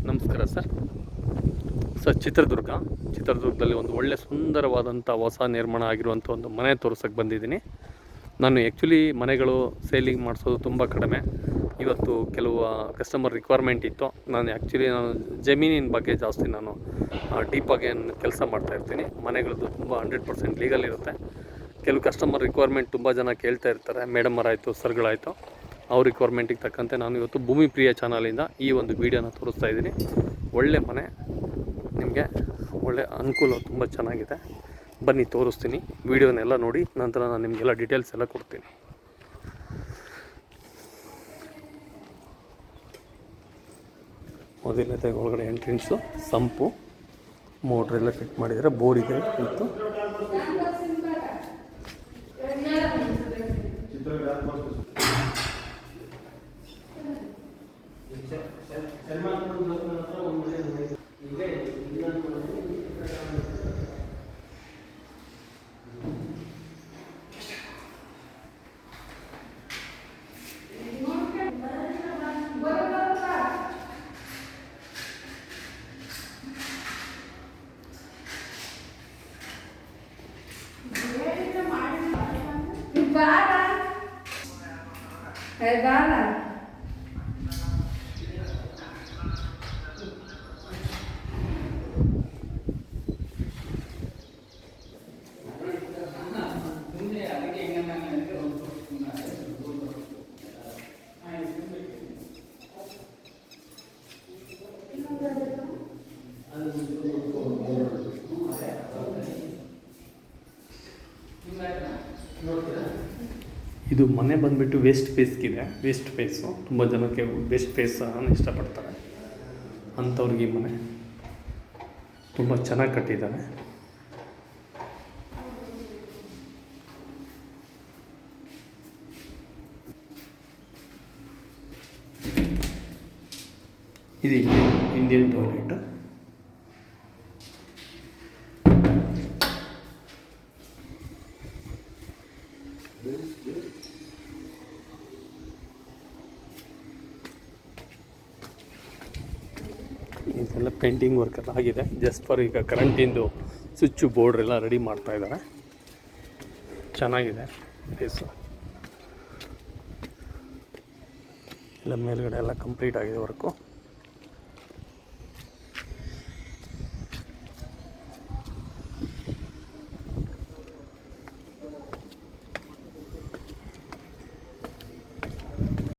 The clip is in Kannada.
ನಮಸ್ಕಾರ ಸರ್ ಚಿತ್ರದುರ್ಗದಲ್ಲಿ ಒಂದು ಒಳ್ಳೆ ಸುಂದರವಾದಂಥ ಹೊಸ ನಿರ್ಮಾಣ ಆಗಿರುವಂಥ ಒಂದು ಮನೆ ತೋರ್ಸೋಕ್ಕೆ ಬಂದಿದ್ದೀನಿ. ನಾನು ಆ್ಯಕ್ಚುಲಿ ಮನೆಗಳು ಸೇಲಿಂಗ್ ಮಾಡಿಸೋದು ತುಂಬ ಕಡಿಮೆ. ಇವತ್ತು ಕೆಲವು ಕಸ್ಟಮರ್ ರಿಕ್ವೈರ್ಮೆಂಟ್ ಇತ್ತು. ನಾನು ಜಮೀನಿನ ಬಗ್ಗೆ ಜಾಸ್ತಿ ನಾನು ಡೀಪಾಗಿ ಕೆಲಸ ಮಾಡ್ತಾಯಿರ್ತೀನಿ. ಮನೆಗಳದ್ದು ತುಂಬ 100% ಲೀಗಲ್ ಇರುತ್ತೆ. ಕೆಲವು ಕಸ್ಟಮರ್ ರಿಕ್ವೈರ್ಮೆಂಟ್ ತುಂಬ ಜನ ಕೇಳ್ತಾ ಇರ್ತಾರೆ, ಮೇಡಮರಾಯಿತು ಸರ್ಗಳಾಯಿತು. ಅವ್ರ ರಿಕ್ವೈರ್ಮೆಂಟಿಗೆ ತಕ್ಕಂತೆ ನಾನು ಇವತ್ತು ಭೂಮಿ ಪ್ರಿಯ ಚಾನಲಿಂದ ಈ ಒಂದು ವೀಡಿಯೋನ ತೋರಿಸ್ತಾ ಇದ್ದೀನಿ. ಒಳ್ಳೆ ಮನೆ, ನಿಮಗೆ ಒಳ್ಳೆ ಅನುಕೂಲ, ತುಂಬ ಚೆನ್ನಾಗಿದೆ. ಬನ್ನಿ ತೋರಿಸ್ತೀನಿ. ವೀಡಿಯೋನೆಲ್ಲ ನೋಡಿ ನಂತರ ನಾನು ನಿಮಗೆಲ್ಲ ಡೀಟೇಲ್ಸ್ ಎಲ್ಲ ಕೊಡ್ತೀನಿ. ಮೊದಲನೇದಾಗಿ ಒಳಗಡೆ ಎಂಟ್ರೆನ್ಸು, ಸಂಪು, ಮೋಟ್ರೆಲ್ಲ ಫಿಟ್ ಮಾಡಿದರೆ, ಬೋರ್ ಇದೆ ಇತ್ತು. ಇದು ಮನೆ ಬಂದುಬಿಟ್ಟು ವೇಸ್ಟ್ ಫೇಸು. ತುಂಬ ಜನಕ್ಕೆ ವೇಸ್ಟ್ ಫೇಸ್ ಇಷ್ಟಪಡ್ತಾರೆ. ಅಂಥವ್ರಿಗೆ ಈ ಮನೆ ತುಂಬ ಚೆನ್ನಾಗಿ ಕಟ್ಟಿದ್ದಾರೆ. ಇದು ಇಂಡಿಯನ್ ಟಾಯ್ಲೆಟ್. ಇದೆಲ್ಲ ಪೇಂಟಿಂಗ್ ವರ್ಕ್ ಎಲ್ಲ ಆಗಿದೆ. ಜಸ್ಟ್ ಫಾರ್ ಈಗ ಕರೆಂಟಿಂದು ಸ್ವಿಚ್ಚು ಬೋರ್ಡ್ ಎಲ್ಲ ರೆಡಿ ಮಾಡ್ತಾ ಇದ್ದಾರೆ. ಚೆನ್ನಾಗಿದೆ ಪ್ಲೇಸು. ಎಲ್ಲ ಮೇಲ್ಗಡೆ ಎಲ್ಲ ಕಂಪ್ಲೀಟ್ ಆಗಿದೆ ವರ್ಕು.